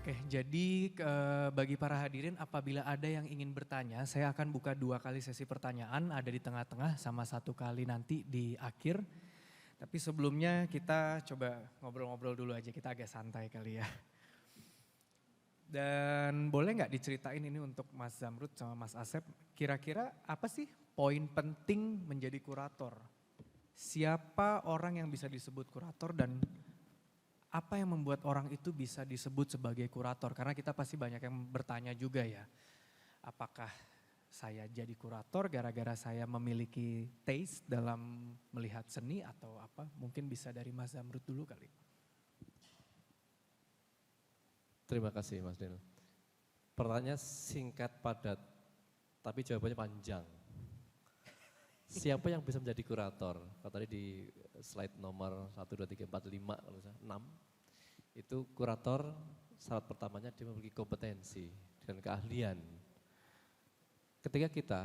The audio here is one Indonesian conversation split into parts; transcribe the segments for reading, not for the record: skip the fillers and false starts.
Oke, jadi bagi para hadirin apabila ada yang ingin bertanya, saya akan buka 2 kali sesi pertanyaan, ada di tengah-tengah sama 1 kali nanti di akhir. Tapi sebelumnya kita coba ngobrol-ngobrol dulu aja, kita agak santai kali ya. Dan boleh nggak diceritain ini untuk Mas Zamrud sama Mas Asep, kira-kira apa sih poin penting menjadi kurator? Siapa orang yang bisa disebut kurator dan apa yang membuat orang itu bisa disebut sebagai kurator? Karena kita pasti banyak yang bertanya juga ya, apakah saya jadi kurator gara-gara saya memiliki taste dalam melihat seni atau apa? Mungkin bisa dari Mas Zamrud dulu kali. Terima kasih Mas Dino. Pertanyaan singkat padat, tapi jawabannya panjang. Siapa yang bisa menjadi kurator? Kalau tadi di slide nomor 1, 2, 3, 4, 5, kalau misalnya 6. Itu kurator syarat pertamanya dia memiliki kompetensi dan keahlian. Ketika kita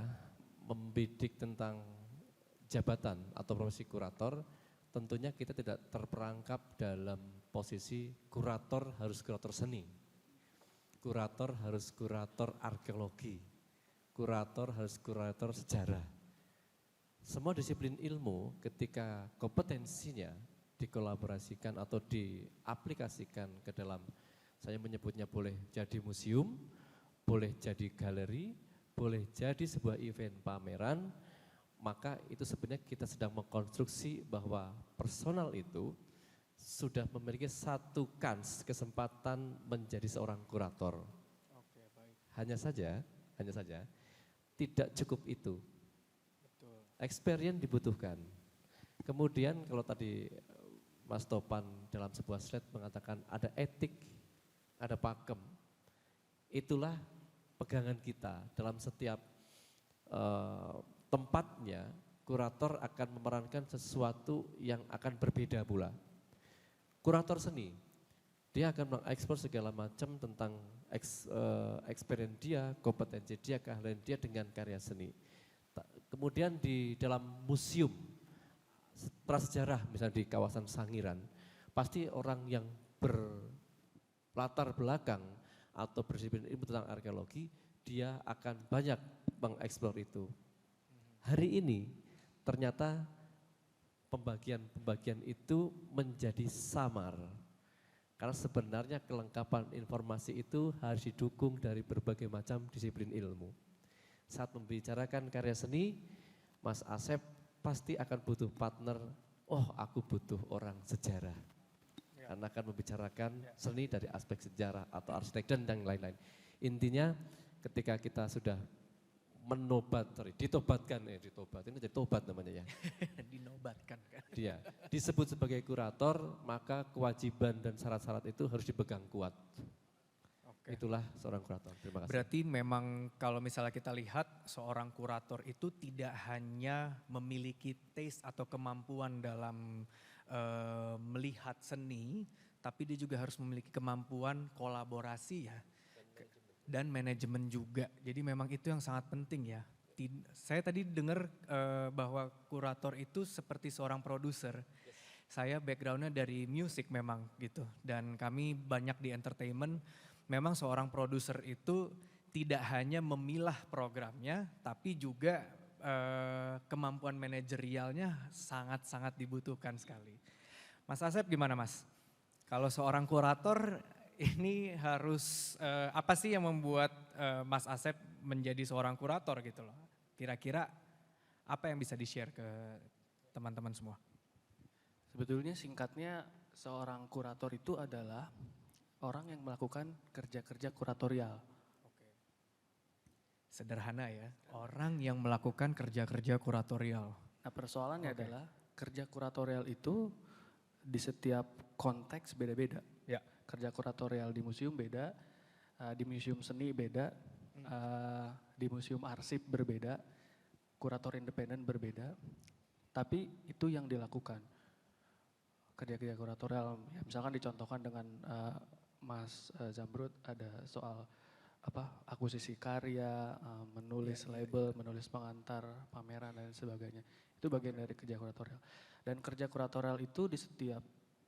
membidik tentang jabatan atau profesi kurator, tentunya kita tidak terperangkap dalam posisi kurator harus kurator seni, kurator harus kurator arkeologi, kurator harus kurator sejarah. Semua disiplin ilmu ketika kompetensinya dikolaborasikan atau diaplikasikan ke dalam, saya menyebutnya boleh jadi museum, boleh jadi galeri, boleh jadi sebuah event pameran, maka itu sebenarnya kita sedang mengkonstruksi bahwa personal itu sudah memiliki satu kesempatan menjadi seorang kurator. Oke, baik. Hanya saja tidak cukup itu. Betul. Experience dibutuhkan. Kemudian kalau tadi Mas Topan dalam sebuah slide mengatakan ada etik, ada pakem. Itulah pegangan kita dalam setiap tempatnya, kurator akan memerankan sesuatu yang akan berbeda pula. Kurator seni, dia akan mengekspor segala macam tentang experience dia, kompetensi dia, keahlian dia dengan karya seni. Kemudian di dalam museum prasejarah misalnya di kawasan Sangiran, pasti orang yang berlatar belakang atau berdisiplin ilmu tentang arkeologi, dia akan banyak mengeksplor itu. Hari ini ternyata pembagian itu menjadi samar. Karena sebenarnya kelengkapan informasi itu harus didukung dari berbagai macam disiplin ilmu. Saat membicarakan karya seni, Mas Asep pasti akan butuh partner, oh aku butuh orang sejarah. Karena akan membicarakan seni dari aspek sejarah atau arsitek dan yang lain-lain. Intinya ketika kita sudah ditobatkan ini jadi tobat namanya ya. Dinobatkan kan. Dia disebut sebagai kurator, maka kewajiban dan syarat-syarat itu harus dipegang kuat. Oke. Itulah seorang kurator. Terima kasih. Berarti memang kalau misalnya kita lihat seorang kurator itu tidak hanya memiliki taste atau kemampuan dalam melihat seni, tapi dia juga harus memiliki kemampuan kolaborasi ya. Dan manajemen juga. Jadi memang itu yang sangat penting ya. Saya tadi dengar bahwa kurator itu seperti seorang produser. Saya backgroundnya dari musik memang gitu. Dan kami banyak di entertainment, memang seorang produser itu tidak hanya memilah programnya, tapi juga kemampuan manajerialnya sangat-sangat dibutuhkan sekali. Mas Asep gimana Mas? Kalau seorang kurator ini harus apa sih yang membuat Mas Asep menjadi seorang kurator gitu loh? Kira-kira apa yang bisa di-share ke teman-teman semua? Sebetulnya singkatnya seorang kurator itu adalah orang yang melakukan kerja-kerja kuratorial. Sederhana ya, orang yang melakukan kerja-kerja kuratorial. Nah persoalannya adalah kerja kuratorial itu di setiap konteks beda-beda. Ya. Kerja kuratorial di museum beda, di museum seni beda, di museum arsip berbeda, kurator independen berbeda. Tapi itu yang dilakukan. Kerja-kerja kuratorial, ya misalkan dicontohkan dengan Mas Zamrud ada soal akuisisi karya, menulis label, menulis pengantar, pameran dan sebagainya. Itu bagian dari kerja kuratorial. Dan kerja kuratorial itu di setiap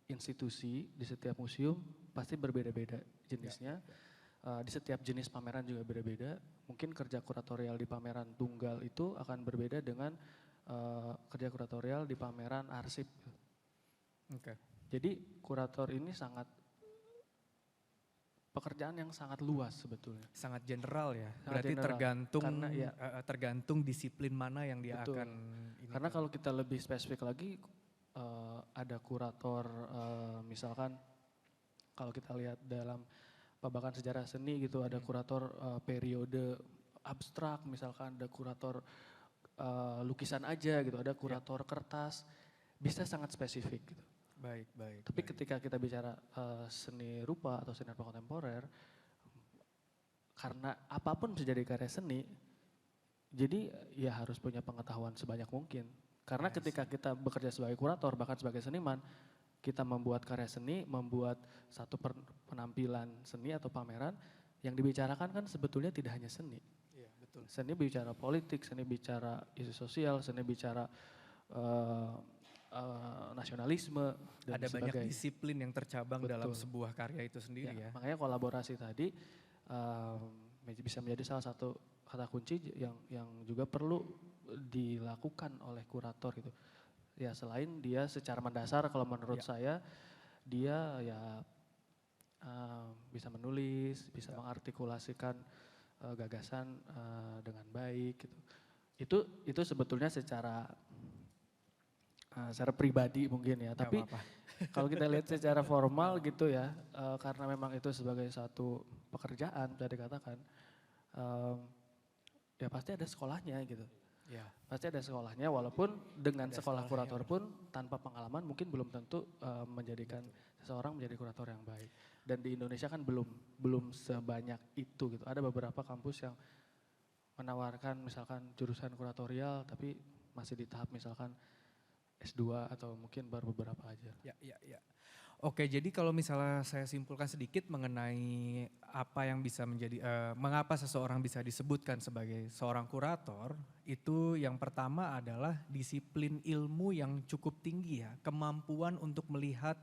institusi, di setiap museum pasti berbeda-beda jenisnya. Di setiap jenis pameran juga beda-beda. Mungkin kerja kuratorial di pameran tunggal itu akan berbeda dengan kerja kuratorial di pameran arsip. Oke. Jadi kurator ini pekerjaan yang sangat luas sebetulnya. Sangat general ya. Sangat Berarti general. tergantung Karena ya, tergantung disiplin mana yang dia betul. akan ini. Karena kalau kita lebih spesifik lagi, ada kurator misalkan kalau kita lihat dalam babakan sejarah seni gitu, ada kurator periode abstrak, misalkan ada kurator lukisan aja gitu, ada kurator kertas, bisa sangat spesifik gitu. Baik, baik. Tapi baik. ketika kita bicara seni rupa atau seni rupa kontemporer, karena apapun bisa jadi karya seni, jadi ya harus punya pengetahuan sebanyak mungkin. Karena ketika kita bekerja sebagai kurator, bahkan sebagai seniman, kita membuat karya seni, membuat satu penampilan seni atau pameran, yang dibicarakan kan sebetulnya tidak hanya seni. Iya, betul. Seni bicara politik, seni bicara isu sosial, seni bicara nasionalisme, dan Ada banyak sebagainya. disiplin yang tercabang dalam Betul. sebuah karya itu sendiri ya. Makanya kolaborasi tadi bisa menjadi salah satu kata kunci yang juga perlu dilakukan oleh kurator gitu. Ya selain dia secara mendasar kalau menurut saya dia ya bisa menulis, bisa mengartikulasikan gagasan dengan baik gitu. Itu sebetulnya secara pribadi mungkin ya. Tapi kalau kita lihat secara formal gitu ya, karena memang itu sebagai satu pekerjaan bisa dikatakan, ya pasti ada sekolahnya gitu. Ya. Pasti ada sekolahnya, walaupun dengan sekolah kurator pun tanpa pengalaman mungkin belum tentu menjadikan seseorang menjadi kurator yang baik. Dan di Indonesia kan belum sebanyak itu gitu. Ada beberapa kampus yang menawarkan misalkan jurusan kuratorial tapi masih di tahap misalkan S2 atau mungkin baru beberapa aja. Ya. Oke, jadi kalau misalnya saya simpulkan sedikit mengenai apa yang bisa menjadi, mengapa seseorang bisa disebutkan sebagai seorang kurator, itu yang pertama adalah disiplin ilmu yang cukup tinggi ya, kemampuan untuk melihat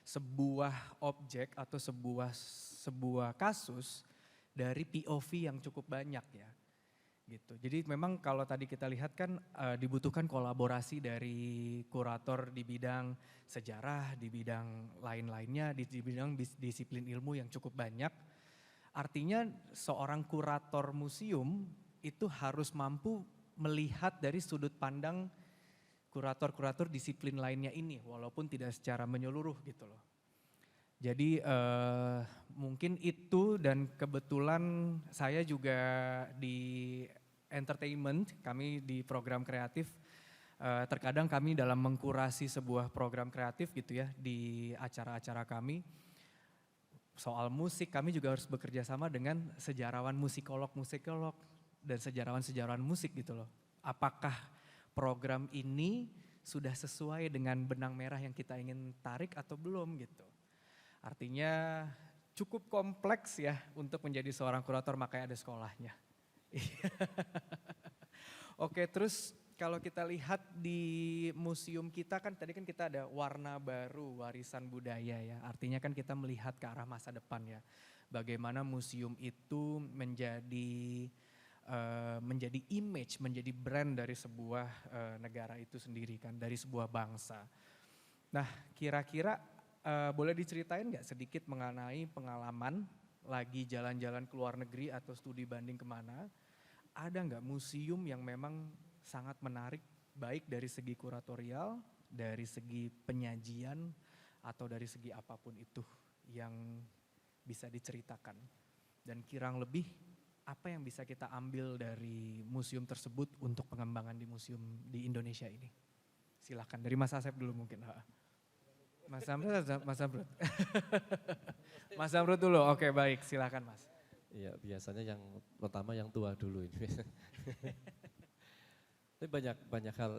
sebuah objek atau sebuah kasus dari POV yang cukup banyak ya. Gitu. Jadi memang kalau tadi kita lihat kan dibutuhkan kolaborasi dari kurator di bidang sejarah, di bidang lain-lainnya, di bidang disiplin ilmu yang cukup banyak. Artinya seorang kurator museum itu harus mampu melihat dari sudut pandang kurator-kurator disiplin lainnya ini, walaupun tidak secara menyeluruh gitu loh. Jadi mungkin itu, dan kebetulan saya juga di entertainment, kami di program kreatif, terkadang kami dalam mengkurasi sebuah program kreatif gitu ya di acara-acara kami. Soal musik kami juga harus bekerja sama dengan sejarawan musikolog dan sejarawan musik gitu loh. Apakah program ini sudah sesuai dengan benang merah yang kita ingin tarik atau belum gitu. Artinya cukup kompleks ya untuk menjadi seorang kurator, makanya ada sekolahnya. Oke, terus kalau kita lihat di museum kita kan tadi kan kita ada warna baru, warisan budaya ya. Artinya kan kita melihat ke arah masa depan ya. Bagaimana museum itu menjadi image, menjadi brand dari sebuah negara itu sendiri kan, dari sebuah bangsa. Nah, kira-kira boleh diceritain nggak sedikit mengenai pengalaman lagi jalan-jalan ke luar negeri atau studi banding kemana, ada nggak museum yang memang sangat menarik baik dari segi kuratorial, dari segi penyajian, atau dari segi apapun itu yang bisa diceritakan. Dan kurang lebih apa yang bisa kita ambil dari museum tersebut untuk pengembangan di museum di Indonesia ini. Silakan dari Mas Asep dulu mungkin. Mas Amrut. Mas Amrut dulu, oke baik silakan Mas. Iya biasanya yang pertama yang tua dulu ini. Tapi banyak hal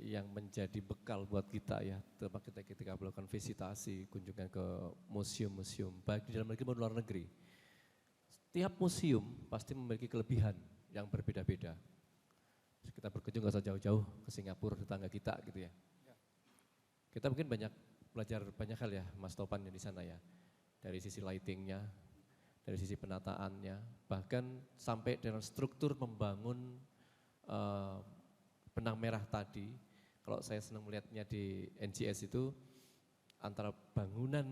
yang menjadi bekal buat kita ya, terutama kita ketika melakukan visitasi, kunjungan ke museum-museum, baik di dalam negeri maupun luar negeri. Setiap museum pasti memiliki kelebihan yang berbeda-beda. Kita berkunjung gak usah jauh-jauh ke Singapura, tetangga kita gitu ya. Kita mungkin banyak belajar banyak hal ya Mas Topan di sana ya. Dari sisi lightingnya, dari sisi penataannya, bahkan sampai dengan struktur membangun benang merah tadi. Kalau saya senang melihatnya di NGS itu antara bangunan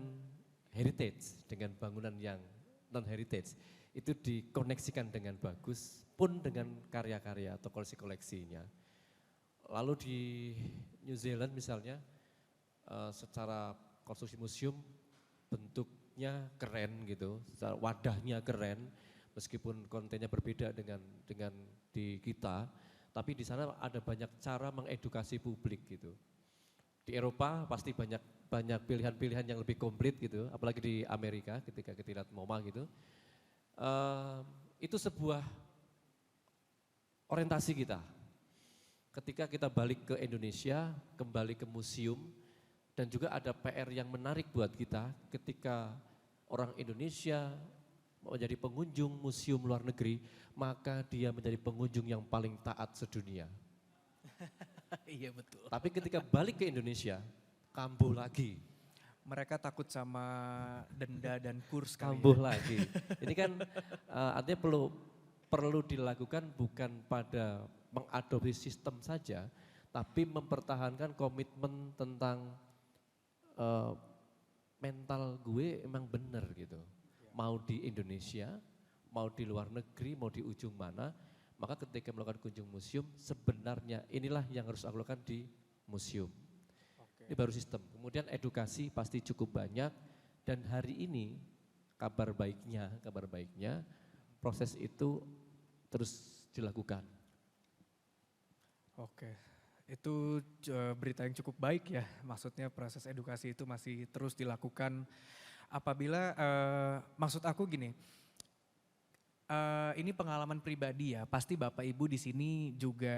heritage dengan bangunan yang non heritage itu dikoneksikan dengan bagus pun dengan karya-karya atau koleksi-koleksinya. Lalu di New Zealand misalnya secara konstruksi museum bentuknya keren gitu, secara wadahnya keren meskipun kontennya berbeda dengan di kita, tapi di sana ada banyak cara mengedukasi publik gitu. Di Eropa pasti banyak pilihan-pilihan yang lebih komplit gitu, apalagi di Amerika ketika kita lihat MoMA gitu. Itu sebuah orientasi kita. Ketika kita balik ke Indonesia, kembali ke museum, dan juga ada PR yang menarik buat kita ketika orang Indonesia menjadi pengunjung museum luar negeri, maka dia menjadi pengunjung yang paling taat sedunia. Iya betul. Tapi ketika balik ke Indonesia, kambuh lagi. Mereka takut sama denda dan kurs kali Kambuh ya. lagi. Ini kan artinya perlu dilakukan bukan pada mengadopsi sistem saja, tapi mempertahankan komitmen tentang mental gue emang bener gitu. Mau di Indonesia, mau di luar negeri, mau di ujung mana, maka ketika melakukan kunjung museum, sebenarnya inilah yang harus aku lakukan di museum. Ini baru sistem. Kemudian edukasi pasti cukup banyak, dan hari ini kabar baiknya proses itu terus dilakukan. Oke, itu berita yang cukup baik ya. Maksudnya proses edukasi itu masih terus dilakukan. Apabila, maksud aku gini, ini pengalaman pribadi ya, pasti Bapak Ibu di sini juga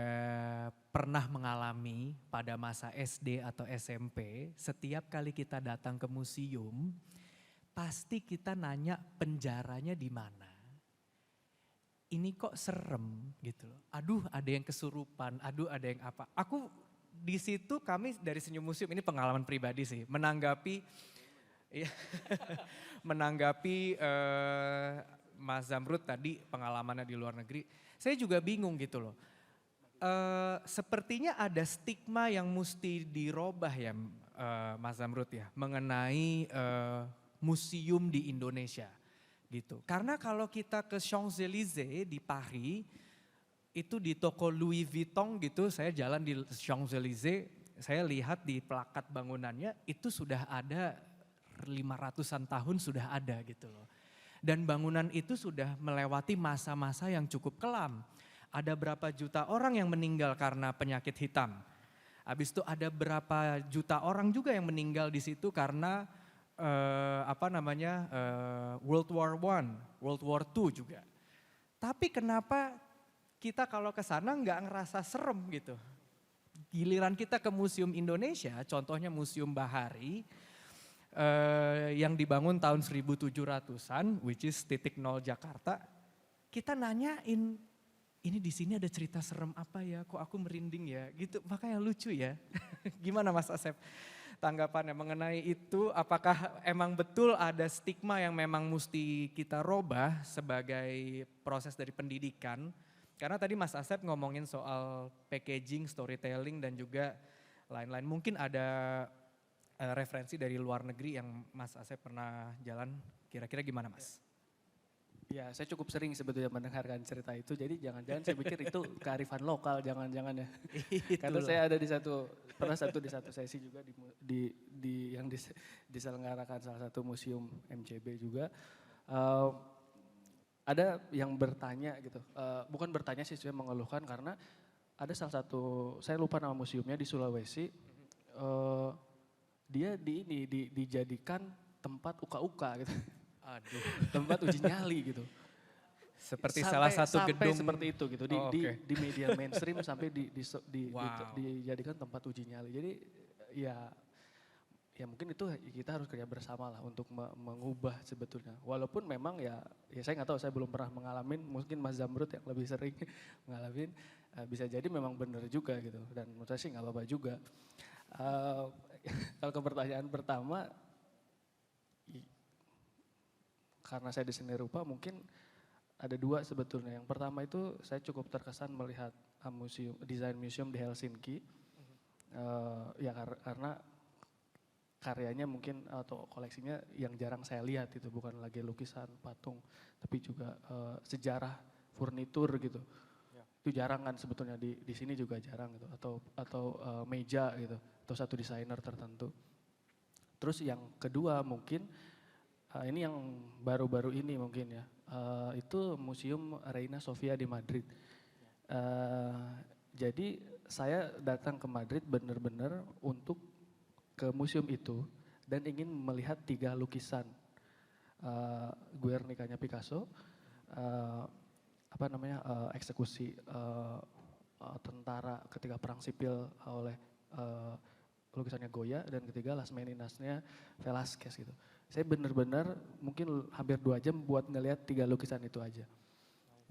pernah mengalami pada masa SD atau SMP, setiap kali kita datang ke museum, pasti kita nanya penjaranya di mana. Ini kok serem gitu loh. Aduh ada yang kesurupan, aduh ada yang apa. Aku di situ kami dari Senyum Museum, ini pengalaman pribadi sih, menanggapi Mas Zamrud tadi pengalamannya di luar negeri, saya juga bingung gitu loh. Sepertinya ada stigma yang mesti dirobah ya Mas Zamrud ya, mengenai museum di Indonesia gitu. Karena kalau kita ke Champs-Élysées di Paris, itu di toko Louis Vuitton gitu, saya jalan di Champs-Élysées, saya lihat di plakat bangunannya itu sudah ada 500-an tahun sudah ada gitu loh. Dan bangunan itu sudah melewati masa-masa yang cukup kelam. Ada berapa juta orang yang meninggal karena penyakit hitam. Habis itu ada berapa juta orang juga yang meninggal di situ karena World War I, World War II juga. Tapi kenapa kita kalau ke sana nggak ngerasa serem gitu. Giliran kita ke Museum Indonesia, contohnya Museum Bahari, yang dibangun tahun 1700-an, which is titik nol Jakarta, kita nanyain, ini di sini ada cerita serem apa ya, kok aku merinding ya, gitu, makanya lucu ya. Gimana Mas Asep tanggapannya mengenai itu, apakah emang betul ada stigma yang memang mesti kita robah sebagai proses dari pendidikan? Karena tadi Mas Asep ngomongin soal packaging, storytelling dan juga lain-lain, mungkin ada referensi dari luar negeri yang Mas Asep pernah jalan, kira-kira gimana Mas? Ya saya cukup sering sebetulnya mendengarkan cerita itu, jadi jangan-jangan saya pikir itu kearifan lokal, jangan-jangan ya. Karena saya ada pernah di satu sesi juga yang diselenggarakan salah satu museum MCB juga. Ada yang bertanya gitu, bukan bertanya sih, sebenarnya mengeluhkan karena ada salah satu, saya lupa nama museumnya di Sulawesi, dia dijadikan tempat uka-uka gitu. Aduh. Tempat uji nyali gitu. Seperti salah satu gedung. Seperti itu gitu, di media mainstream sampai Wow. dijadikan tempat uji nyali. Jadi ya mungkin itu kita harus kerja bersama lah untuk mengubah sebetulnya. Walaupun memang ya saya nggak tahu, saya belum pernah mengalami, mungkin Mas Zamrud yang lebih sering ngalamin, bisa jadi memang benar juga gitu. Dan menurut saya sih nggak apa-apa juga. Kalau ke pertanyaan pertama, i- karena saya di seni rupa mungkin ada dua sebetulnya. Yang pertama itu saya cukup terkesan melihat desain museum di Helsinki. Ya karena karyanya mungkin atau koleksinya yang jarang saya lihat itu, bukan lagi lukisan, patung, tapi juga sejarah furnitur gitu. Ya. Itu jarang kan sebetulnya di sini juga jarang gitu, atau meja gitu, atau satu desainer tertentu. Terus yang kedua mungkin ini yang baru-baru ini mungkin ya, itu Museum Reina Sofia di Madrid. Jadi saya datang ke Madrid benar-benar untuk ke museum itu dan ingin melihat 3 lukisan Guernica-nya Picasso, eksekusi tentara ketika perang sipil oleh lukisannya Goya, dan ketiga Las Meninas-nya Velázquez gitu. Saya benar-benar mungkin hampir 2 jam buat ngelihat 3 lukisan itu aja.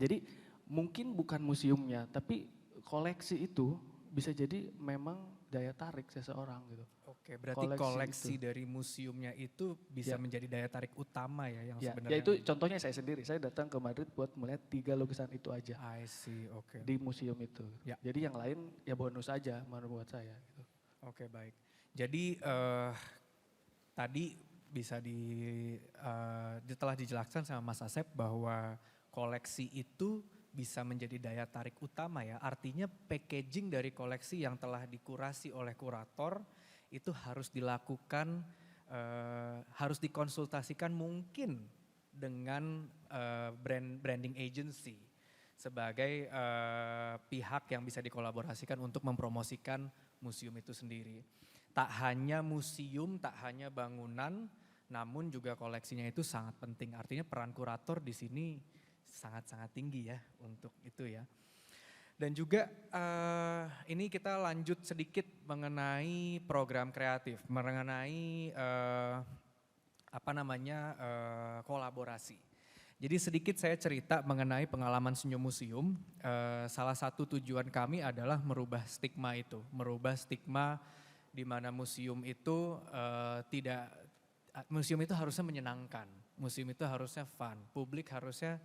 Jadi mungkin bukan museumnya, tapi koleksi itu bisa jadi memang daya tarik seseorang gitu. Oke, berarti koleksi itu. dari museumnya itu bisa Ya. menjadi daya tarik utama ya yang Ya, sebenarnya. ya itu contohnya saya sendiri. Saya datang ke Madrid buat melihat 3 lukisan itu aja I see, oke. di museum itu. Ya. Jadi yang lain ya bonus aja menurut saya. Gitu. Oke, baik. Jadi tadi bisa telah dijelaskan sama Mas Asep bahwa koleksi itu bisa menjadi daya tarik utama ya. Artinya packaging dari koleksi yang telah dikurasi oleh kurator itu harus dilakukan, harus dikonsultasikan mungkin dengan branding agency sebagai pihak yang bisa dikolaborasikan untuk mempromosikan museum itu sendiri. Tak hanya museum, tak hanya bangunan, namun juga koleksinya itu sangat penting. Artinya peran kurator di sini sangat-sangat tinggi ya untuk itu ya. Dan juga ini kita lanjut sedikit mengenai program kreatif, mengenai kolaborasi. Jadi sedikit saya cerita mengenai pengalaman Senyum Museum. Salah satu tujuan kami adalah merubah stigma itu, merubah stigma di mana museum itu museum itu harusnya menyenangkan, museum itu harusnya fun, publik harusnya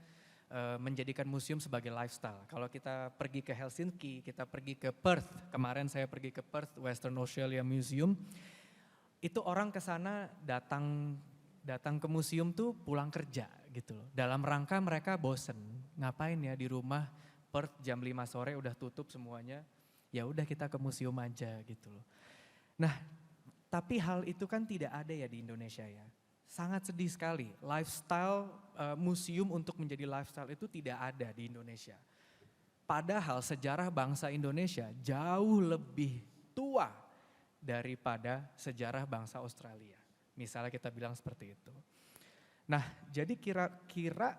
menjadikan museum sebagai lifestyle. Kalau kita pergi ke Helsinki, kita pergi ke Perth, kemarin saya pergi ke Perth Western Australia Museum, itu orang ke sana datang ke museum tuh pulang kerja gitu loh. Dalam rangka mereka bosen, ngapain ya di rumah, Perth jam 5 sore udah tutup semuanya, ya udah kita ke museum aja gitu loh. Nah, tapi hal itu kan tidak ada ya di Indonesia ya. Sangat sedih sekali, lifestyle museum untuk menjadi lifestyle itu tidak ada di Indonesia. Padahal sejarah bangsa Indonesia jauh lebih tua daripada sejarah bangsa Australia. Misalnya kita bilang seperti itu. Nah, jadi kira-kira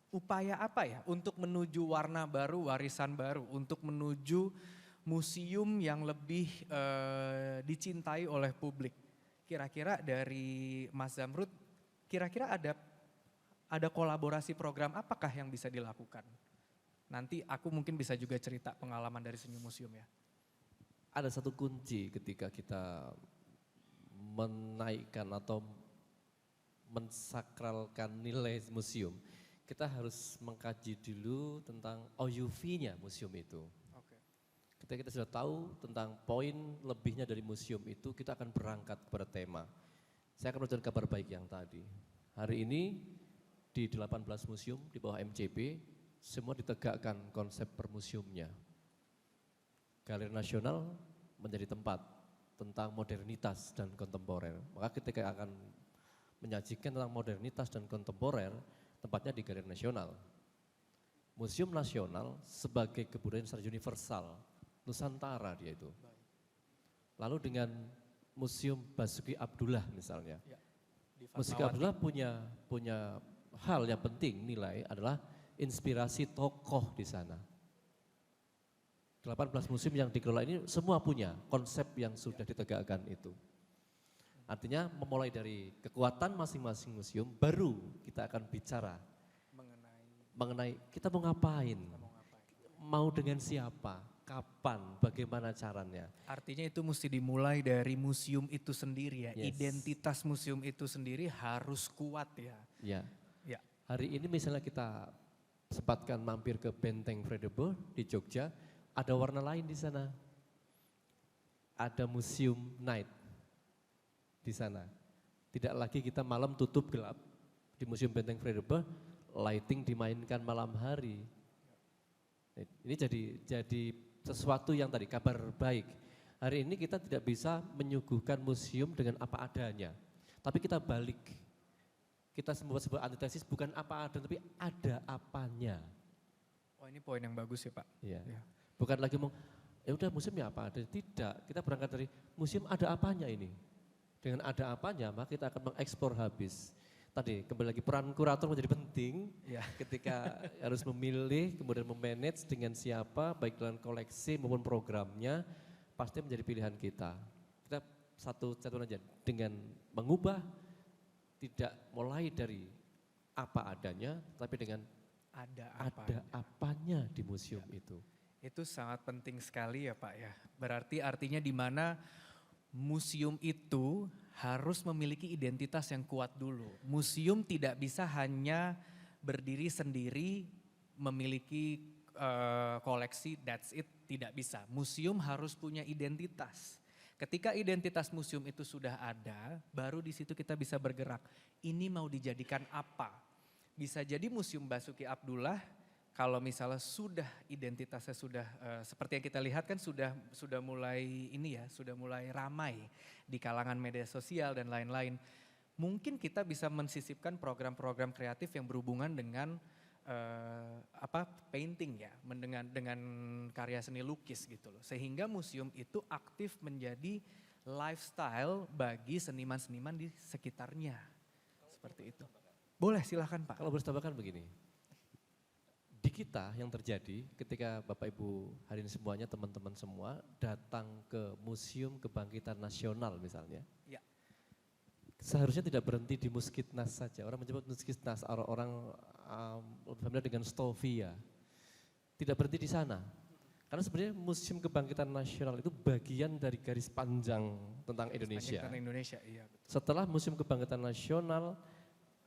upaya apa ya untuk menuju warna baru, warisan baru, untuk menuju museum yang lebih dicintai oleh publik. Kira-kira dari Mas Zamrud, kira-kira ada kolaborasi program apakah yang bisa dilakukan? Nanti aku mungkin bisa juga cerita pengalaman dari Senyum Museum ya. Ada satu kunci ketika kita menaikkan atau mensakralkan nilai museum. Kita harus mengkaji dulu tentang OUV-nya museum itu. Ketika kita sudah tahu tentang poin lebihnya dari museum itu, kita akan berangkat kepada tema. Saya akan menunjukkan kabar baik yang tadi. Hari ini di 18 museum di bawah MCP, semua ditegakkan konsep permuseumnya. Galeri Nasional menjadi tempat tentang modernitas dan kontemporer. Maka ketika akan menyajikan tentang modernitas dan kontemporer, tempatnya di Galeri Nasional. Museum Nasional sebagai kebudayaan secara universal, Nusantara dia itu. Lalu dengan Museum Basuki Abdullah misalnya. Ya, Basuki Abdullah punya hal yang penting nilai adalah inspirasi tokoh di sana. 18 museum yang dikelola ini semua punya konsep yang sudah ditegakkan itu. Artinya memulai dari kekuatan masing-masing museum baru kita akan bicara mengenai kita mau ngapain, mau dengan siapa, kapan, bagaimana caranya. Artinya itu mesti dimulai dari museum itu sendiri ya. Yes. Identitas museum itu sendiri harus kuat ya. Ya, Ya. hari ini misalnya kita sempatkan mampir ke Benteng Vredenburg di Jogja, ada warna lain di sana. Ada museum night di sana. Tidak lagi kita malam tutup gelap. Di Museum Benteng Vredenburg, lighting dimainkan malam hari. Ini jadi sesuatu yang tadi kabar baik. Hari ini kita tidak bisa menyuguhkan museum dengan apa adanya. Tapi kita balik. Kita membuat sebuah antitesis bukan apa adanya, tapi ada apanya. Oh ini poin yang bagus ya Pak. Ya. Ya. Bukan lagi mau, ya udah museumnya apa adanya. Tidak, kita berangkat dari museum ada apanya ini. Dengan ada apanya, maka kita akan mengekspor habis. Tadi kembali lagi peran kurator menjadi penting Ya. ketika harus memilih, kemudian memanage dengan siapa, baik dengan koleksi maupun programnya, pasti menjadi pilihan kita. Kita satu catatan aja, dengan mengubah, tidak mulai dari apa adanya, tapi dengan Ada ada apanya di museum itu. Itu sangat penting sekali ya Pak ya. Berarti artinya di mana museum itu harus memiliki identitas yang kuat dulu. Museum tidak bisa hanya berdiri sendiri memiliki koleksi, that's it, tidak bisa. Museum harus punya identitas. Ketika identitas museum itu sudah ada, baru di situ kita bisa bergerak. Ini mau dijadikan apa? Bisa jadi Museum Basuki Abdullah kalau misalnya sudah identitasnya sudah seperti yang kita lihat kan sudah mulai ini ya, sudah mulai ramai di kalangan media sosial dan lain-lain. Mungkin kita bisa mensisipkan program-program kreatif yang berhubungan dengan painting ya, dengan karya seni lukis gitu loh. Sehingga museum itu aktif menjadi lifestyle bagi seniman-seniman di sekitarnya. Seperti itu. Boleh silahkan Pak. Kalau boleh tambahkan begini, di kita yang terjadi ketika Bapak Ibu hari ini semuanya, teman-teman semua datang ke Museum Kebangkitan Nasional misalnya. Ya. Seharusnya tidak berhenti di Muskitnas saja. Orang menyebut Muskitnas, orang familiar dengan Stovia. Tidak berhenti di sana. Karena sebenarnya Museum Kebangkitan Nasional itu bagian dari garis panjang tentang Indonesia. Tentang Indonesia, iya. Setelah Museum Kebangkitan Nasional,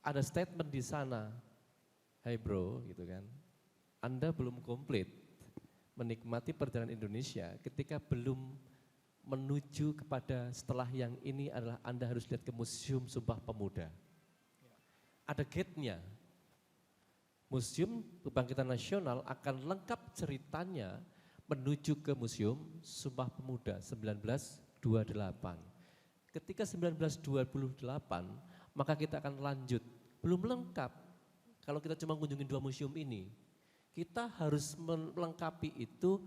ada statement di sana, "Hai bro," gitu kan, "Anda belum komplit menikmati perjalanan Indonesia ketika belum menuju kepada setelah yang ini adalah Anda harus lihat ke Museum Sumpah Pemuda." Ada gate-nya. Museum Kebangkitan Nasional akan lengkap ceritanya menuju ke Museum Sumpah Pemuda 1928. Ketika 1928, maka kita akan lanjut. Belum lengkap kalau kita cuma kunjungin 2 museum ini. Kita harus melengkapi itu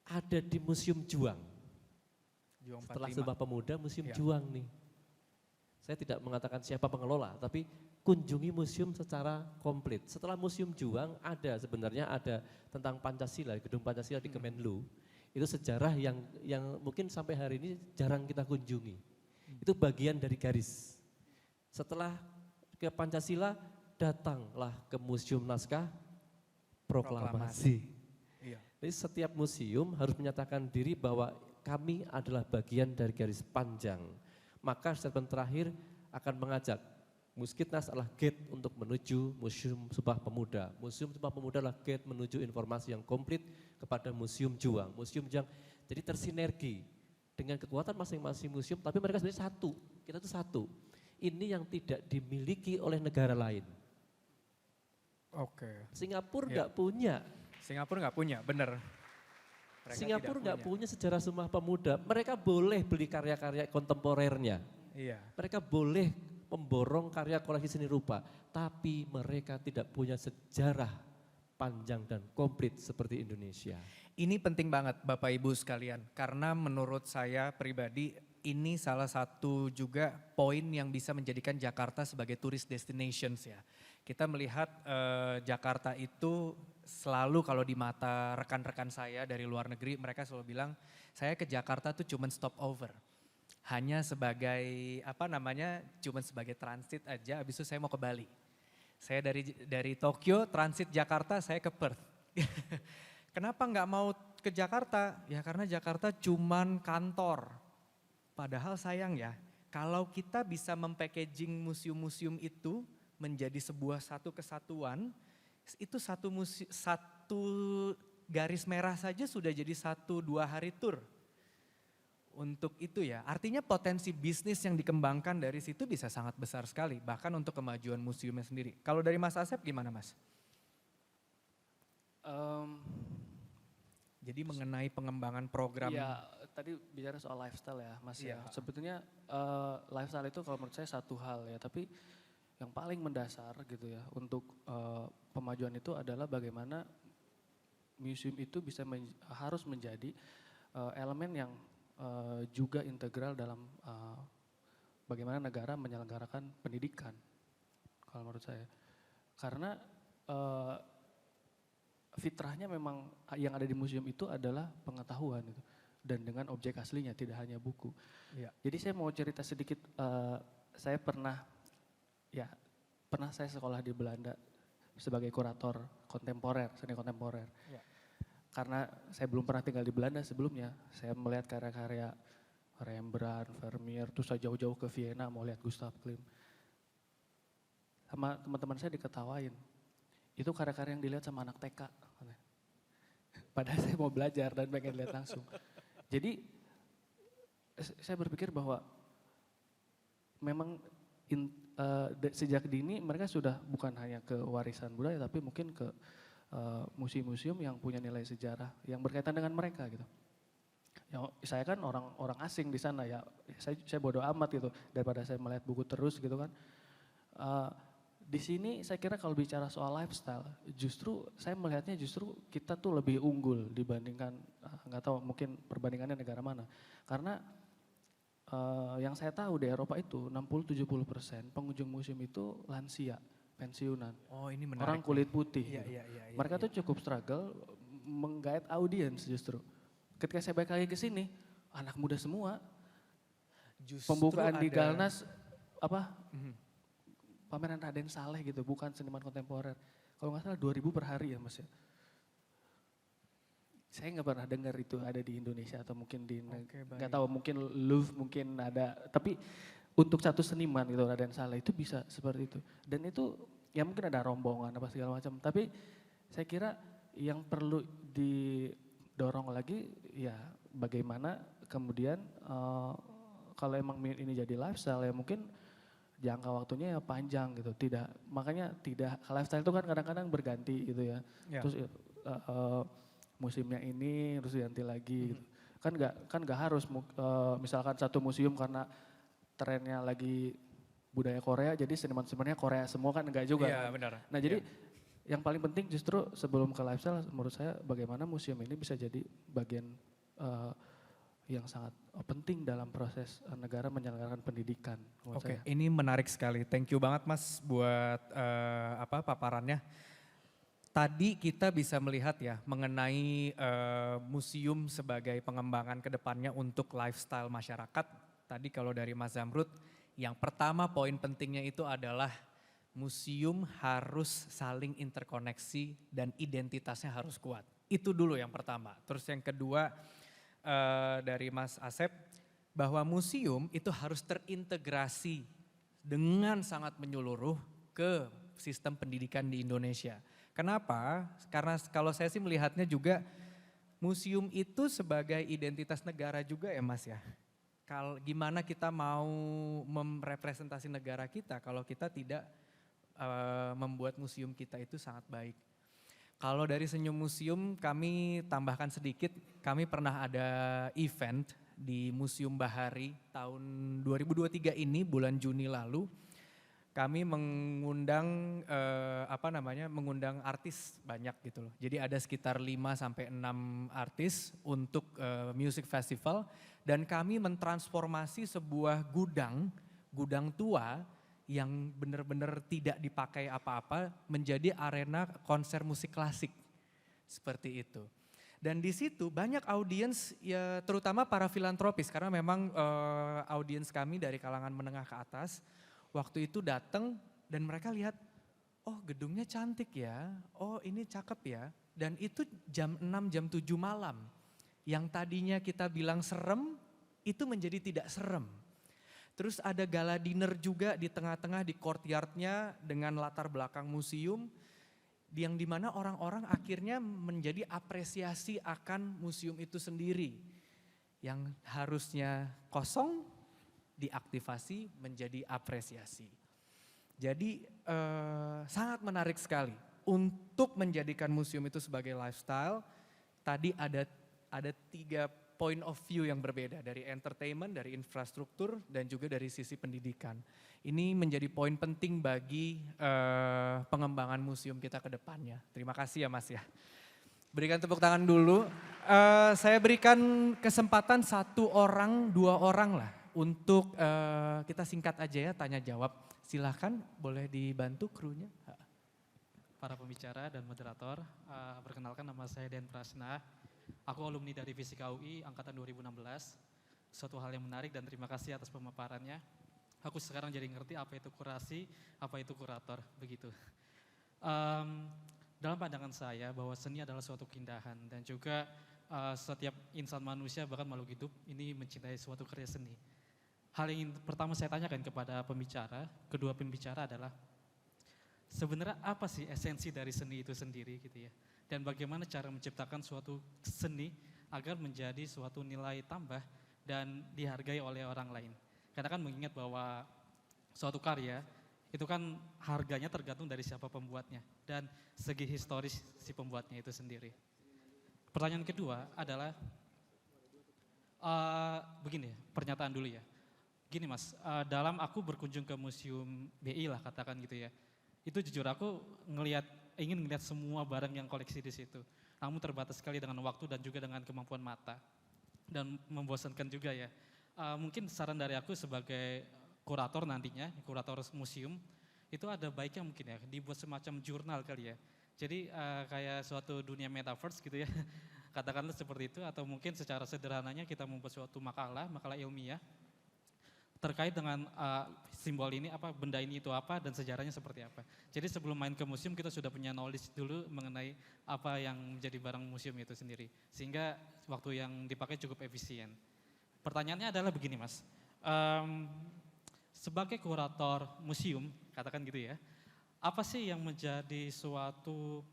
ada di Museum Juang. Juang Setelah 45. Sumpah Pemuda, Museum Ya. Juang nih. Saya tidak mengatakan siapa pengelola, tapi kunjungi museum secara komplit. Setelah Museum Juang sebenarnya ada tentang Pancasila, Gedung Pancasila di Kemenlu. Itu sejarah yang mungkin sampai hari ini jarang kita kunjungi. Itu bagian dari garis. Setelah ke Pancasila, datanglah ke Museum Naskah Proklamasi. Iya. Jadi setiap museum harus menyatakan diri bahwa kami adalah bagian dari garis panjang. Maka statement terakhir akan mengajak, Muskitnas adalah gate untuk menuju Museum Sumpah Pemuda. Museum Sumpah Pemuda adalah gate menuju informasi yang komplit kepada Museum Juang. Museum Juang jadi tersinergi dengan kekuatan masing-masing museum, tapi mereka sebenarnya satu, kita itu satu. Ini yang tidak dimiliki oleh negara lain. Oke. Singapura Ya. nggak punya. Singapura nggak punya, bener. Mereka Singapura tidak nggak punya sejarah Sumpah Pemuda. Mereka boleh beli karya-karya kontemporernya. Iya. Mereka boleh memborong karya koleksi seni rupa, tapi mereka tidak punya sejarah panjang dan komplit seperti Indonesia. Ini penting banget Bapak Ibu sekalian, karena menurut saya pribadi ini salah satu juga poin yang bisa menjadikan Jakarta sebagai tourist destinations ya. Kita melihat Jakarta itu selalu kalau di mata rekan-rekan saya dari luar negeri, mereka selalu bilang, saya ke Jakarta tuh cuman stop over. Hanya sebagai cuman sebagai transit aja, habis itu saya mau ke Bali. Saya dari Tokyo transit Jakarta, saya ke Perth. Kenapa nggak mau ke Jakarta? Ya karena Jakarta cuman kantor. Padahal sayang ya, kalau kita bisa mempackaging museum-museum itu menjadi sebuah satu kesatuan, itu satu garis merah saja sudah jadi 1-2 hari tur. Untuk itu ya, artinya potensi bisnis yang dikembangkan dari situ bisa sangat besar sekali, bahkan untuk kemajuan museumnya sendiri. Kalau dari Mas Asep gimana Mas? Jadi mengenai pengembangan program. Iya, tadi bicara soal lifestyle ya Mas ya. Sebetulnya lifestyle itu kalau menurut saya satu hal ya, tapi yang paling mendasar gitu ya untuk pemajuan itu adalah bagaimana museum itu harus menjadi elemen yang juga integral dalam bagaimana negara menyelenggarakan pendidikan kalau menurut saya. Karena fitrahnya memang yang ada di museum itu adalah pengetahuan gitu. Dan dengan objek aslinya, tidak hanya buku. Ya. Jadi saya mau cerita sedikit, saya pernah saya sekolah di Belanda sebagai kurator kontemporer, seni kontemporer. Ya. Karena saya belum pernah tinggal di Belanda sebelumnya, saya melihat karya-karya Rembrandt, Vermeer, terus saya jauh-jauh ke Vienna mau lihat Gustav Klimt. Sama teman-teman saya diketawain. Itu karya-karya yang dilihat sama anak TK. Padahal saya mau belajar dan pengen lihat langsung. Jadi saya berpikir bahwa memang sejak dini mereka sudah bukan hanya ke warisan budaya tapi mungkin ke museum-museum yang punya nilai sejarah yang berkaitan dengan mereka gitu. Ya, saya kan orang asing di sana ya, saya bodo amat gitu daripada saya melihat buku terus gitu kan. Di sini saya kira kalau bicara soal lifestyle, justru saya melihatnya justru kita tuh lebih unggul dibandingkan, nggak tahu mungkin perbandingannya negara mana. Karena yang saya tahu di Eropa itu 60-70% pengunjung museum itu lansia, pensiunan. Oh ini menarik. Orang kulit putih. Iya, Gitu. iya, iya, Mereka tuh cukup struggle menggait audiens justru. Ketika saya balik lagi ke sini, anak muda semua. Justru Pembukaan di ada- Galnas pameran Raden Saleh gitu, bukan seniman kontemporer. Kalau nggak salah 2.000 per hari ya Mas ya. Saya nggak pernah dengar itu ada di Indonesia atau mungkin di nggak tahu mungkin Louvre mungkin ada. Tapi untuk satu seniman gitu Raden Saleh itu bisa seperti itu. Dan itu ya mungkin ada rombongan apa segala macam. Tapi saya kira yang perlu didorong lagi ya bagaimana kemudian kalau emang ini jadi lifestyle ya mungkin jangka waktunya ya panjang gitu. Makanya lifestyle itu kan kadang-kadang berganti gitu ya. Terus musimnya ini terus ganti lagi gitu. Kan nggak harus misalkan satu museum karena trennya lagi budaya Korea jadi seniman-senimannya Korea semua kan enggak juga. Iya, kan? benar. Nah jadi yang paling penting justru sebelum ke lifestyle menurut saya bagaimana museum ini bisa jadi bagian yang sangat penting dalam proses negara menyelenggarakan pendidikan. Oke, ini menarik sekali. Thank you banget Mas buat paparannya. Tadi kita bisa melihat ya mengenai museum sebagai pengembangan ke depannya untuk lifestyle masyarakat. Tadi kalau dari Mas Zamrud, yang pertama poin pentingnya itu adalah museum harus saling interkoneksi dan identitasnya harus kuat. Itu dulu yang pertama. Terus yang kedua dari Mas Asep, bahwa museum itu harus terintegrasi dengan sangat menyeluruh ke sistem pendidikan di Indonesia. Kenapa? Karena kalau saya sih melihatnya juga museum itu sebagai identitas negara juga ya Mas ya. Gimana kita mau merepresentasi negara kita kalau kita tidak membuat museum kita itu sangat baik. Kalau dari Senyum Museum kami tambahkan sedikit, kami pernah ada event di Museum Bahari tahun 2023 ini bulan Juni lalu. Kami mengundang mengundang artis banyak gitu loh. Jadi ada sekitar 5-6 artis untuk music festival dan kami mentransformasi sebuah gudang tua yang benar-benar tidak dipakai apa-apa menjadi arena konser musik klasik. Seperti itu. Dan di situ banyak audiens ya terutama para filantropis karena memang audiens kami dari kalangan menengah ke atas waktu itu datang dan mereka lihat oh gedungnya cantik ya, oh ini cakep ya. Dan itu jam 6, jam 7 malam. Yang tadinya kita bilang serem, itu menjadi tidak serem. Terus ada gala dinner juga di tengah-tengah di courtyardnya dengan latar belakang museum. Yang dimana orang-orang akhirnya menjadi apresiasi akan museum itu sendiri. Yang harusnya kosong diaktifasi menjadi apresiasi. Jadi sangat menarik sekali untuk menjadikan museum itu sebagai lifestyle. Tadi ada 3 point of view yang berbeda dari entertainment, dari infrastruktur, dan juga dari sisi pendidikan. Ini menjadi poin penting bagi pengembangan museum kita ke depannya. Terima kasih ya Mas ya. Berikan tepuk tangan dulu. Saya berikan kesempatan 1 orang, 2 orang lah untuk kita singkat aja ya tanya jawab. Silahkan boleh dibantu krunya. Para pembicara dan moderator, perkenalkan nama saya Den Prasna. Aku alumni dari Fisika UI angkatan 2016. Suatu hal yang menarik dan terima kasih atas pemaparannya. Aku sekarang jadi ngerti apa itu kurasi, apa itu kurator, begitu. Dalam pandangan saya bahwa seni adalah suatu keindahan dan juga setiap insan manusia bahkan makhluk hidup ini mencintai suatu karya seni. Hal yang pertama saya tanyakan kepada kedua pembicara adalah sebenarnya apa sih esensi dari seni itu sendiri gitu ya. Dan bagaimana cara menciptakan suatu seni agar menjadi suatu nilai tambah dan dihargai oleh orang lain. Karena kan mengingat bahwa suatu karya itu kan harganya tergantung dari siapa pembuatnya dan segi historis si pembuatnya itu sendiri. Pertanyaan kedua adalah begini, pernyataan dulu ya. Gini Mas, dalam aku berkunjung ke Museum BI lah katakan gitu ya. Itu jujur aku ingin melihat semua barang yang koleksi di situ. Namun terbatas sekali dengan waktu dan juga dengan kemampuan mata. Dan membosankan juga ya. Mungkin saran dari aku sebagai kurator nantinya, kurator museum, itu ada baiknya mungkin ya, dibuat semacam jurnal kali ya. Jadi kayak suatu dunia metaverse gitu ya, katakanlah seperti itu. Atau mungkin secara sederhananya kita membuat suatu makalah ilmiah, terkait dengan simbol ini apa, benda ini itu apa dan sejarahnya seperti apa. Jadi sebelum main ke museum kita sudah punya knowledge dulu mengenai apa yang menjadi barang museum itu sendiri. Sehingga waktu yang dipakai cukup efisien. Pertanyaannya adalah begini Mas, sebagai kurator museum, katakan gitu ya, apa sih yang menjadi suatu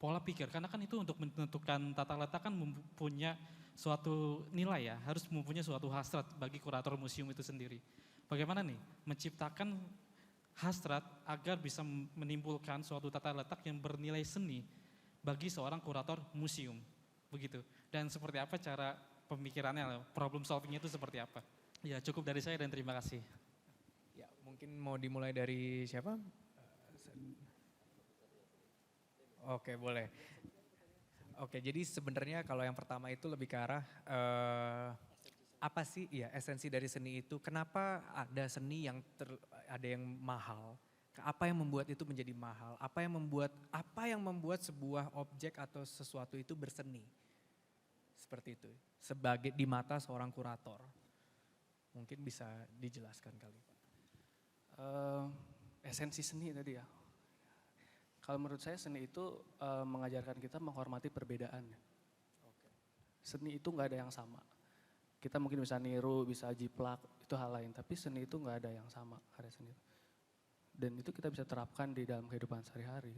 pola pikir? Karena kan itu untuk menentukan tata letak kan mempunyai suatu nilai ya, harus mempunyai suatu hasrat bagi kurator museum itu sendiri. Bagaimana nih menciptakan hasrat agar bisa menimbulkan suatu tata letak yang bernilai seni bagi seorang kurator museum, begitu. Dan seperti apa cara pemikirannya, problem solvingnya itu seperti apa? Ya cukup dari saya dan terima kasih. Ya mungkin mau dimulai dari siapa? Oke boleh. Oke, jadi sebenarnya kalau yang pertama itu lebih ke arah apa sih ya esensi dari seni itu? Kenapa ada seni yang ada yang mahal? Apa yang membuat itu menjadi mahal? Apa yang membuat sebuah objek atau sesuatu itu berseni? Seperti itu. Sebagai di mata seorang kurator. Mungkin bisa dijelaskan kali Pak. Esensi seni tadi ya. Kalau menurut saya seni itu mengajarkan kita menghormati perbedaan. Seni itu nggak ada yang sama. Kita mungkin bisa niru, bisa jiplak, itu hal lain. Tapi seni itu nggak ada yang sama karya seni. Dan itu kita bisa terapkan di dalam kehidupan sehari-hari.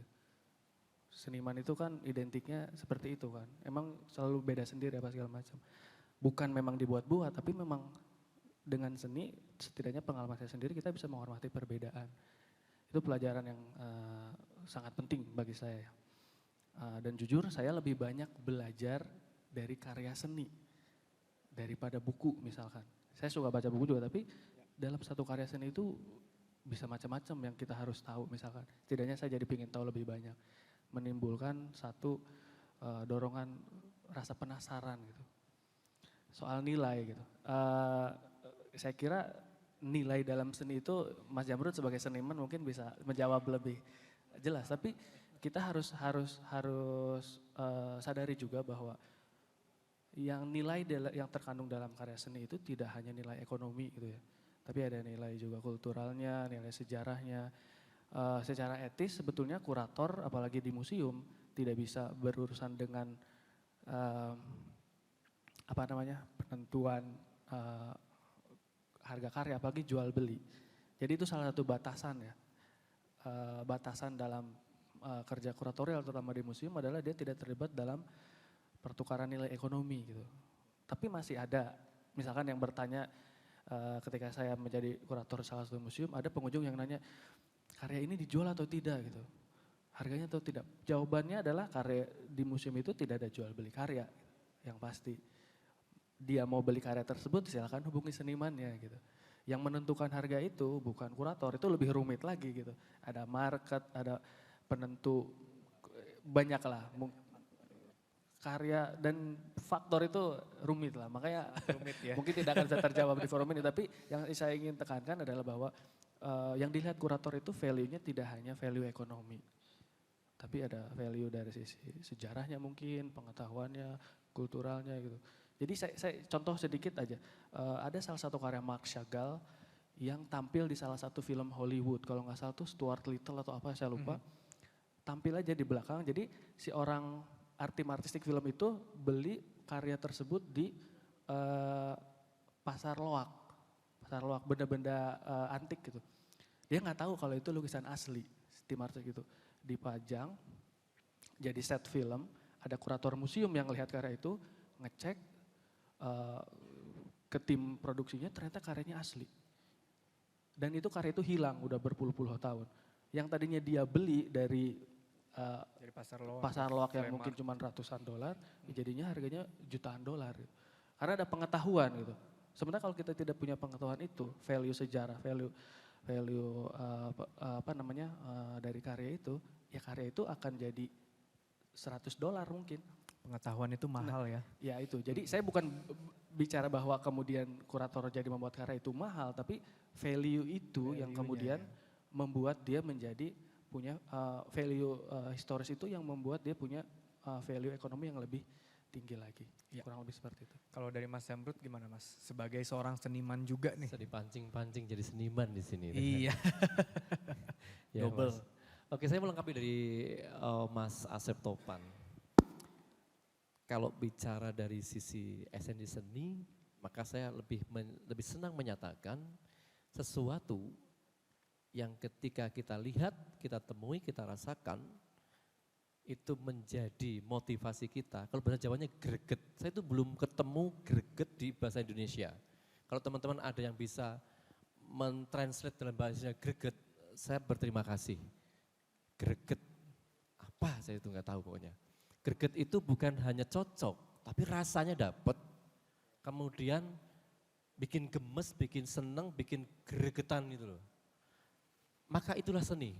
Seniman itu kan identiknya seperti itu kan. Emang selalu beda sendiri apa segala macam. Bukan memang dibuat-buat, tapi memang dengan seni setidaknya pengalaman saya sendiri kita bisa menghormati perbedaan. Itu pelajaran yang sangat penting bagi saya. Dan jujur saya lebih banyak belajar dari karya seni daripada buku misalkan. Saya suka baca buku juga tapi dalam satu karya seni itu bisa macam-macam yang kita harus tahu misalkan. Setidaknya saya jadi ingin tahu lebih banyak. Menimbulkan satu dorongan rasa penasaran gitu. Soal nilai gitu. Saya kira nilai dalam seni itu Mas Jamrud sebagai seniman mungkin bisa menjawab lebih jelas. Tapi kita harus sadari juga bahwa yang nilai yang terkandung dalam karya seni itu tidak hanya nilai ekonomi gitu ya. Tapi ada nilai juga kulturalnya, nilai sejarahnya, secara etis sebetulnya kurator apalagi di museum tidak bisa berurusan dengan penentuan harga karya apalagi jual beli. Jadi itu salah satu batasan ya. Batasan dalam kerja kuratorial terutama di museum adalah dia tidak terlibat dalam pertukaran nilai ekonomi gitu. Tapi masih ada, misalkan yang bertanya ketika saya menjadi kurator salah satu museum, ada pengunjung yang nanya, karya ini dijual atau tidak gitu. Harganya atau tidak. Jawabannya adalah karya di museum itu tidak ada jual beli karya yang pasti. Dia mau beli karya tersebut silakan hubungi senimannya gitu. Yang menentukan harga itu bukan kurator, itu lebih rumit lagi gitu. Ada market, ada penentu, banyak lah. Karya dan faktor itu rumit lah, makanya rumit ya. Mungkin tidak akan bisa terjawab di forum ini, tapi yang saya ingin tekankan adalah bahwa yang dilihat kurator itu value-nya tidak hanya value ekonomi, tapi ada value dari sisi sejarahnya mungkin, pengetahuannya, kulturalnya gitu. Jadi saya contoh sedikit aja, ada salah satu karya Mark Chagall yang tampil di salah satu film Hollywood, kalau nggak salah tuh Stuart Little atau apa saya lupa, tampil aja di belakang, jadi si orang tim artistik film itu beli karya tersebut di pasar loak, benda-benda antik gitu. Dia nggak tahu kalau itu lukisan asli, tim artistik itu dipajang jadi set film. Ada kurator museum yang lihat karya itu, ngecek ke tim produksinya ternyata karyanya asli. Dan itu karya itu hilang udah berpuluh-puluh tahun. Yang tadinya dia beli dari pasar loak yang mungkin cuma ratusan dolar, jadinya harganya jutaan dolar. Gitu. Karena ada pengetahuan gitu. Sementara kalau kita tidak punya pengetahuan itu, value sejarah, value dari karya itu, ya karya itu akan jadi 100 dolar mungkin. Pengetahuan itu mahal ya. Ya itu, jadi saya bukan bicara bahwa kemudian kurator jadi membuat karya itu mahal, tapi value itu yang kemudian membuat dia menjadi punya value historis itu yang membuat dia punya value ekonomi yang lebih tinggi lagi. Ya. Kurang lebih seperti itu. Kalau dari Mas Zamrud gimana Mas? Sebagai seorang seniman juga nih. Bisa dipancing-pancing jadi seniman di sini. Iya. Ya, Double. Mas. Oke, saya melengkapi dari Mas Asep Topan. Kalau bicara dari sisi esensi seni, maka saya lebih senang menyatakan sesuatu yang ketika kita lihat, kita temui, kita rasakan, itu menjadi motivasi kita. Kalau bahasa Jawanya greget, saya itu belum ketemu greget di bahasa Indonesia. Kalau teman-teman ada yang bisa mentranslate dalam bahasa greget, saya berterima kasih. Greget, apa saya itu nggak tahu pokoknya. Greget itu bukan hanya cocok, tapi rasanya dapat. Kemudian bikin gemes, bikin seneng, bikin gregetan gitu loh. Maka itulah seni,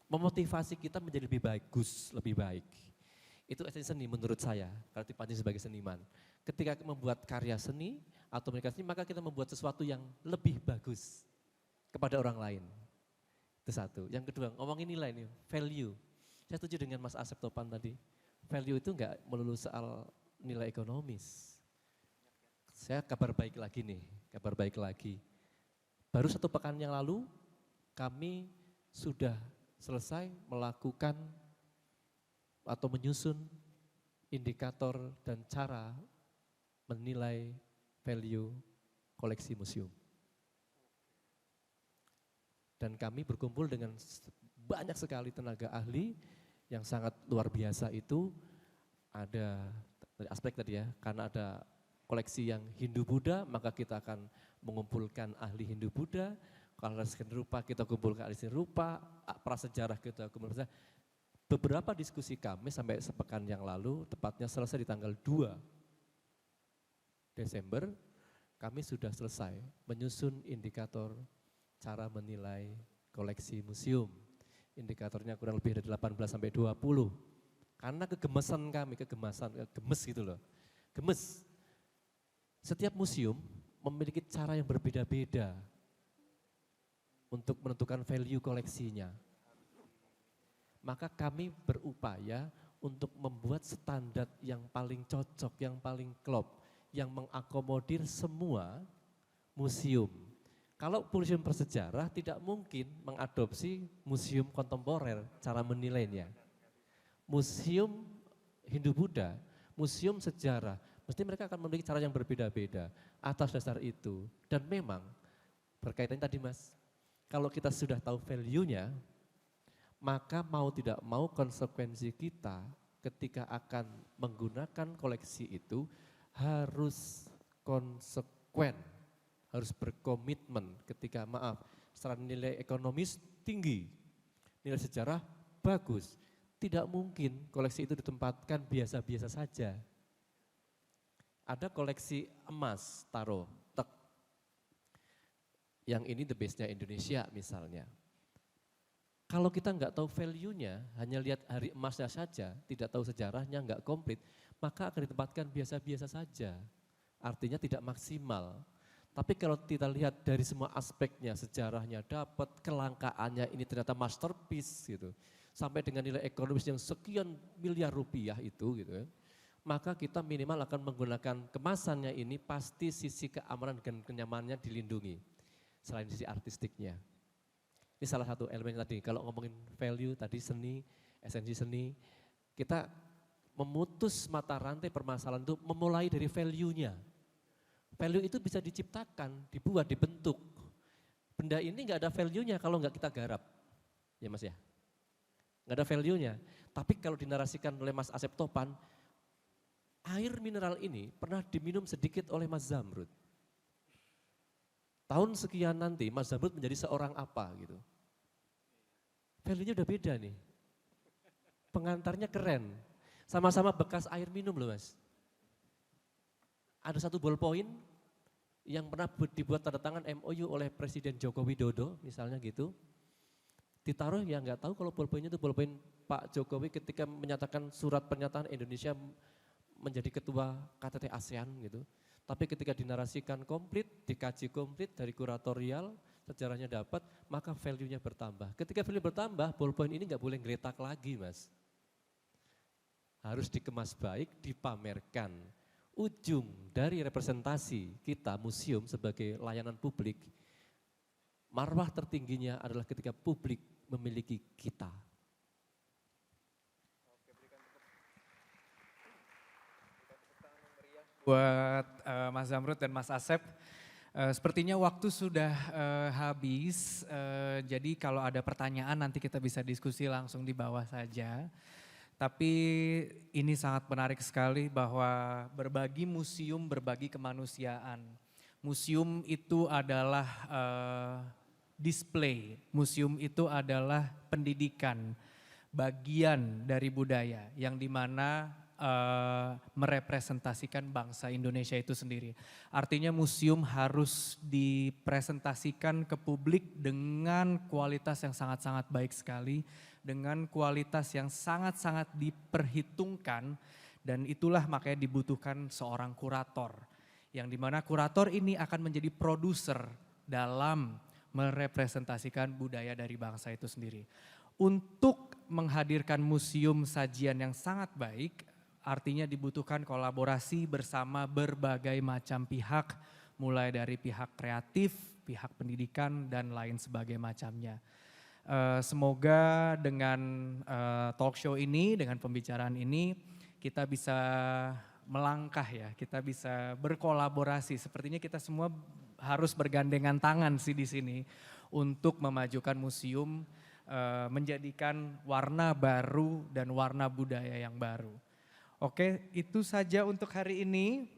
memotivasi kita menjadi lebih bagus, lebih baik. Itu esensi seni menurut saya, kalau dipancing sebagai seniman. Ketika membuat karya seni atau mereka seni, maka kita membuat sesuatu yang lebih bagus kepada orang lain. Itu satu. Yang kedua, ngomongin nilai nih, value. Saya setuju dengan Mas Asep Topan tadi, value itu enggak melulu soal nilai ekonomis. Saya kabar baik lagi nih, kabar baik lagi. Baru 1 pekan yang lalu, kami sudah selesai melakukan atau menyusun indikator dan cara menilai value koleksi museum. Dan kami berkumpul dengan banyak sekali tenaga ahli yang sangat luar biasa itu. Ada dari aspek tadi ya, karena ada koleksi yang Hindu-Buddha, maka kita akan mengumpulkan ahli Hindu-Buddha. Kalau dari seni rupa kita kumpulkan ahli seni rupa, prasejarah kita kumpulkan. Beberapa diskusi kami sampai sepekan yang lalu, tepatnya selesai di tanggal 2 Desember, kami sudah selesai menyusun indikator cara menilai koleksi museum. Indikatornya kurang lebih dari 18 sampai 20. Karena kegemesan kami, gemes gitu loh. Gemes. Setiap museum memiliki cara yang berbeda-beda untuk menentukan value koleksinya. Maka kami berupaya untuk membuat standar yang paling cocok, yang paling klop, yang mengakomodir semua museum. Kalau museum bersejarah tidak mungkin mengadopsi museum kontemporer cara menilainya. Museum Hindu-Buddha, museum sejarah, mesti mereka akan memiliki cara yang berbeda-beda atas dasar itu. Dan memang berkaitan tadi Mas, kalau kita sudah tahu value-nya, maka mau tidak mau konsekuensi kita ketika akan menggunakan koleksi itu harus konsekuen, harus berkomitmen ketika secara nilai ekonomis tinggi, nilai sejarah bagus. Tidak mungkin koleksi itu ditempatkan biasa-biasa saja. Ada koleksi emas, taruh, tek. Yang ini the best-nya Indonesia misalnya. Kalau kita nggak tahu value-nya, hanya lihat hari emasnya saja, tidak tahu sejarahnya, nggak komplit, maka akan ditempatkan biasa-biasa saja. Artinya tidak maksimal. Tapi kalau kita lihat dari semua aspeknya, sejarahnya dapat, kelangkaannya ini ternyata masterpiece gitu. Sampai dengan nilai ekonomis yang sekian miliar rupiah itu gitu ya. Maka kita minimal akan menggunakan kemasannya ini pasti sisi keamanan dan kenyamanannya dilindungi. Selain sisi artistiknya. Ini salah satu elemen tadi, kalau ngomongin value tadi seni, esensi seni, kita memutus mata rantai permasalahan itu memulai dari value-nya. Value itu bisa diciptakan, dibuat, dibentuk. Benda ini nggak ada value-nya kalau nggak kita garap, ya Mas ya. Nggak ada value-nya. Tapi kalau dinarasikan oleh Mas Asep Topan, air mineral ini pernah diminum sedikit oleh Mas Zamrud. Tahun sekian nanti Mas Zamrud menjadi seorang apa gitu. Value-nya udah beda nih. Pengantarnya keren. Sama-sama bekas air minum loh Mas. Ada satu ballpoint yang pernah dibuat tanda tangan MOU oleh Presiden Joko Widodo misalnya gitu. Ditaruh ya nggak tahu kalau ballpointnya itu ballpoint Pak Jokowi ketika menyatakan surat pernyataan Indonesia menjadi ketua KTT ASEAN gitu. Tapi ketika dinarasikan komplit, dikaji komplit dari kuratorial, sejarahnya dapat, maka value-nya bertambah. Ketika value bertambah, ballpoint ini nggak boleh ngeletak lagi Mas. Harus dikemas baik, dipamerkan. Ujung dari representasi kita museum sebagai layanan publik, marwah tertingginya adalah ketika publik memiliki kita. Buat Mas Zamrud dan Mas Asep, sepertinya waktu sudah habis, jadi kalau ada pertanyaan nanti kita bisa diskusi langsung di bawah saja. Tapi ini sangat menarik sekali bahwa berbagi museum, berbagi kemanusiaan. Museum itu adalah display, museum itu adalah pendidikan, bagian dari budaya yang dimana merepresentasikan bangsa Indonesia itu sendiri. Artinya museum harus dipresentasikan ke publik dengan kualitas yang sangat-sangat baik sekali, dengan kualitas yang sangat-sangat diperhitungkan, dan itulah makanya dibutuhkan seorang kurator. Yang dimana kurator ini akan menjadi produser dalam merepresentasikan budaya dari bangsa itu sendiri. Untuk menghadirkan museum sajian yang sangat baik, artinya dibutuhkan kolaborasi bersama berbagai macam pihak, mulai dari pihak kreatif, pihak pendidikan, dan lain sebagainya macamnya. Semoga dengan talk show ini, dengan pembicaraan ini, kita bisa melangkah ya, kita bisa berkolaborasi. Sepertinya kita semua harus bergandengan tangan sih di sini untuk memajukan museum, menjadikan warna baru dan warna budaya yang baru. Oke, itu saja untuk hari ini.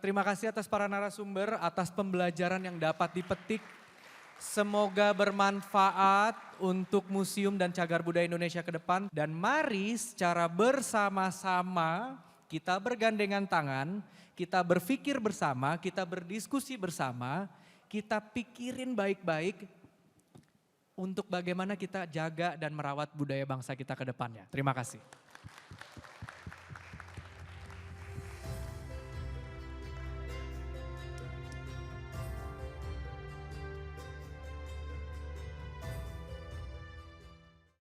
Terima kasih atas para narasumber, atas pembelajaran yang dapat dipetik. Semoga bermanfaat untuk museum dan cagar budaya Indonesia ke depan. Dan mari secara bersama-sama kita bergandengan tangan, kita berpikir bersama, kita berdiskusi bersama, kita pikirin baik-baik untuk bagaimana kita jaga dan merawat budaya bangsa kita ke depannya. Terima kasih.